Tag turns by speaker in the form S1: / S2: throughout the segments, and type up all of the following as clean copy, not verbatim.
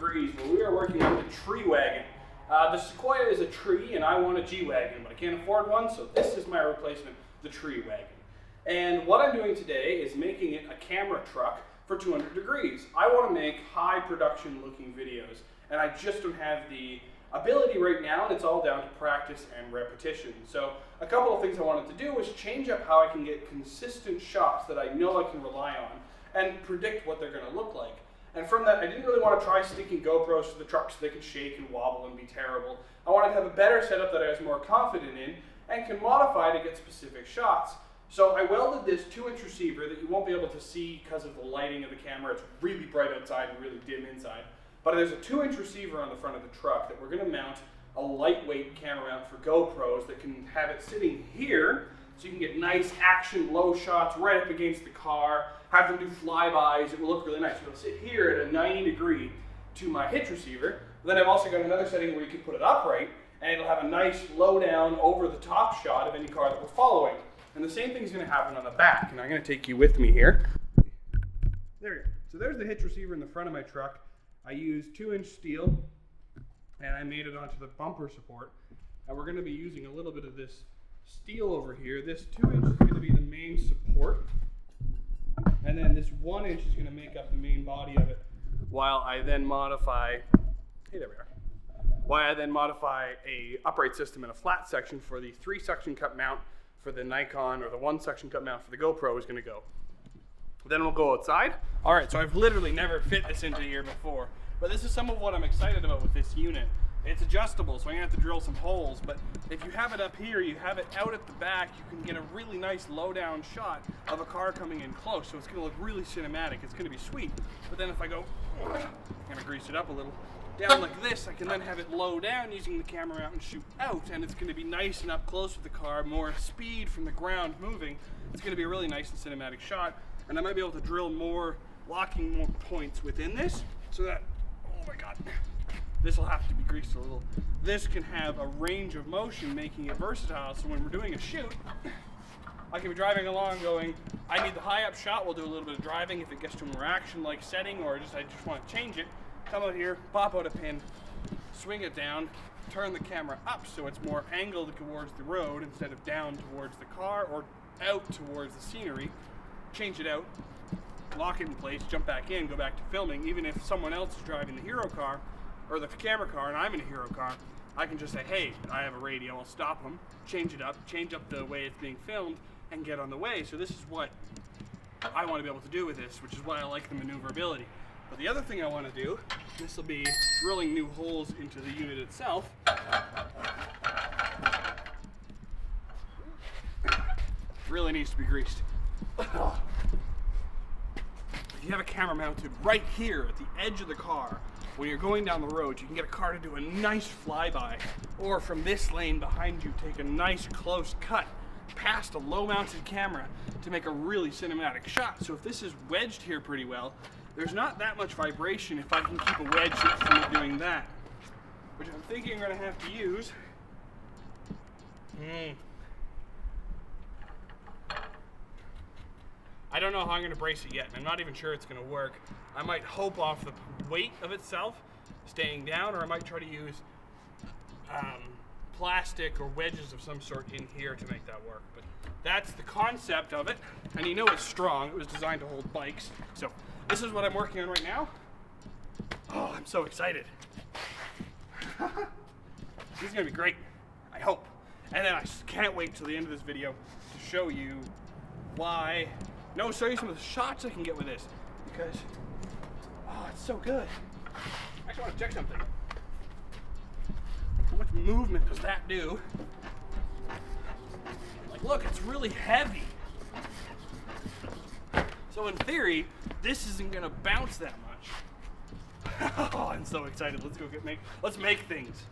S1: degrees where we are working on the tree wagon. The Sequoia is a tree and I want a G-Wagon, but I can't afford one, so this is my replacement, the tree wagon. And what I'm doing today is making it a camera truck for 200 degrees. I want to make high production looking videos, and I just don't have the ability right now, and it's all down to practice and repetition. So a couple of things I wanted to do was change up how I can get consistent shots that I know I can rely on and predict what they're going to look like. And from that, I didn't really want to try sticking GoPros to the truck so they can shake and wobble and be terrible. I wanted to have a better setup that I was more confident in and can modify to get specific shots. So I welded this 2-inch receiver that you won't be able to see because of the lighting of the camera. It's really bright outside and really dim inside. But there's a 2-inch receiver on the front of the truck that we're going to mount a lightweight camera mount for GoPros that can have it sitting here so you can get nice action low shots right up against the car, have them do flybys. It will look really nice. It'll sit here at a 90 degree to my hitch receiver. Then I've also got another setting where you can put it upright and it'll have a nice low down over the top shot of any car that we're following. And the same thing's going to happen on the back, and I'm going to take you with me here. There we go. So there's the hitch receiver in the front of my truck. I used 2-inch steel, and I made it onto the bumper support. And we're going to be using a little bit of this steel over here. This 2-inch is going to be the main support, and then this 1-inch is going to make up the main body of it, while I then modify, hey, there we are. While I then modify a upright system and a flat section for the 3-suction cup mount for the Nikon, or the 1-suction cup mount for the GoPro is going to go. Then we'll go outside. All right, so I've literally never fit this into here before, but this is some of what I'm excited about with this unit. It's adjustable, so I'm gonna have to drill some holes, but if you have it up here, you have it out at the back, you can get a really nice low down shot of a car coming in close, so it's gonna look really cinematic. It's gonna be sweet. But then if I go, I'm gonna grease it up a little, down like this, I can then have it low down using the camera mount and shoot out, and it's going to be nice and up close with the car, more speed from the ground moving. It's going to be a really nice and cinematic shot, and I might be able to drill more locking more points within this so that, oh my god, this will have to be greased a little. This can have a range of motion, making it versatile, so when we're doing a shoot, I can be driving along going, I need the high up shot, we'll do a little bit of driving if it gets to a more action like setting, or I just want to change it. Come out here, pop out a pin, swing it down, turn the camera up so it's more angled towards the road instead of down towards the car or out towards the scenery. Change it out, lock it in place, jump back in, go back to filming. Even if someone else is driving the hero car or the camera car and I'm in a hero car, I can just say, hey, I have a radio, I'll stop them, change it up, change up the way it's being filmed, and get on the way. So this is what I want to be able to do with this, which is why I like the maneuverability. But the other thing I want to do, this will be drilling new holes into the unit itself. Really needs to be greased. If you have a camera mounted right here at the edge of the car, when you're going down the road, you can get a car to do a nice flyby, or from this lane behind you, take a nice close cut past a low mounted camera to make a really cinematic shot. So if this is wedged here pretty well, there's not that much vibration if I can keep a wedge from it doing that, which I'm thinking I'm going to have to use. I don't know how I'm going to brace it yet, and I'm not even sure it's going to work. I might hope off the weight of itself staying down, or I might try to use plastic or wedges of some sort in here to make that work. But that's the concept of it, and you know it's strong. It was designed to hold bikes, so this is what I'm working on right now. Oh, I'm so excited. This is gonna be great, I hope. And then I can't wait till the end of this video to show you show you some of the shots I can get with this, because, oh, it's so good. I just wanna check something. How much movement does that do? Like, look, it's really heavy. So in theory, this isn't gonna bounce that much. Oh, I'm so excited. Let's go let's make things.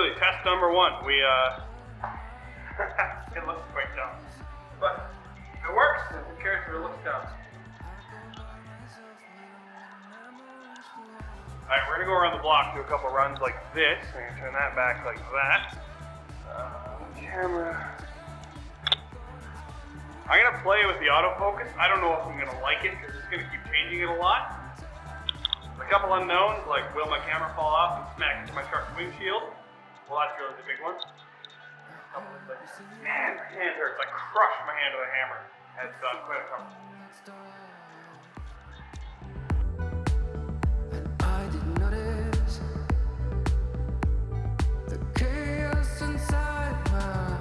S1: Literally, test number one. We, it looks quite dumb. But if it works, who cares if it looks dumb? Alright, we're gonna go around the block, do a couple runs like this. We're gonna turn that back like that. Camera. I'm gonna play with the autofocus. I don't know if I'm gonna like it, because it's gonna keep changing it a lot. A couple unknowns, like will my camera fall off and smack into my truck's windshield? Well, that's really the big one. Man, my hand hurts. I crushed my hand with a hammer. It's quite uncomfortable.
S2: I didn't notice the chaos inside my heart.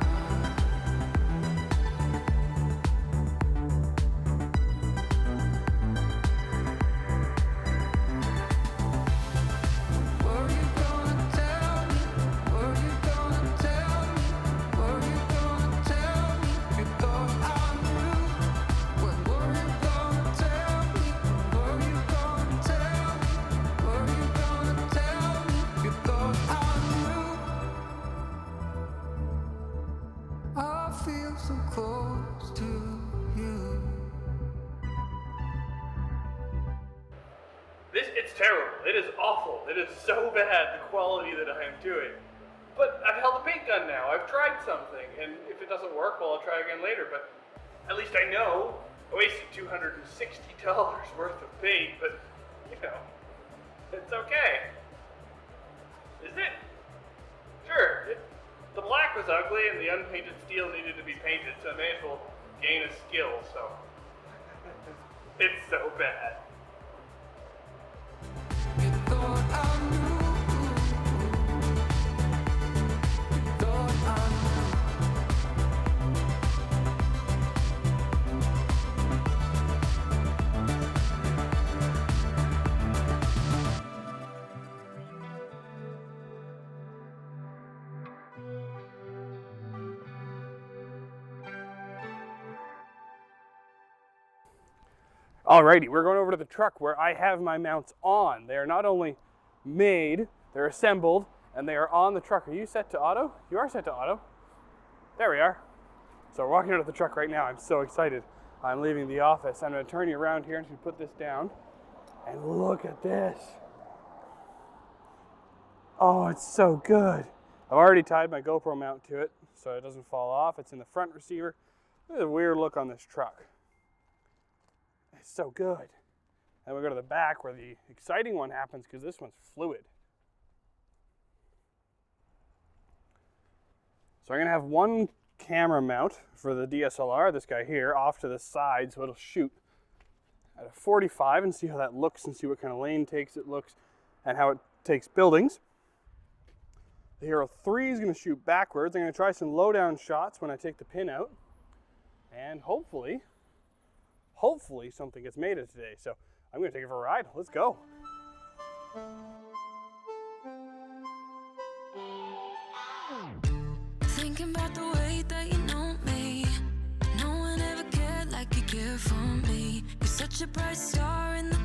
S2: Were you gonna tell me? Were you gonna tell me? Were you gonna tell me? You thought I knew. When were you gonna tell me? Were you gonna tell me? Were you gonna tell me? You thought I knew. I feel so close to you.
S1: It's terrible. It is awful. It is so bad, the quality that I am doing. But I've held a paint gun now. I've tried something, and if it doesn't work, well, I'll try again later. But at least I know I wasted $260 worth of paint, but, you know, it's okay. Isn't it? Sure. The black was ugly, and the unpainted steel needed to be painted, so I may as well gain a skill, so. It's so bad.
S2: You thought I knew. You thought I
S1: Alrighty, we're going over to the truck where I have my mounts on. They are not only made, they're assembled, and they are on the truck. Are you set to auto? You are set to auto. There we are. So we're walking out of the truck right now. I'm so excited. I'm leaving the office. I'm going to turn you around here and put this down. And look at this. Oh, it's so good. I've already tied my GoPro mount to it so it doesn't fall off. It's in the front receiver. Look at the weird look on this truck. It's so good. And we go to the back where the exciting one happens because this one's fluid. So I'm going to have one camera mount for the DSLR, this guy here, off to the side so it'll shoot at a 45 and see how that looks and see what kind of lane takes it looks and how it takes buildings. The Hero 3 is going to shoot backwards. I'm going to try some low down shots when I take the pin out, and hopefully something gets made of it today. So I'm going to take it for a ride. Let's go.
S2: thinking about the way that you know me. No one ever cared like you care for me. You're such a bright star in the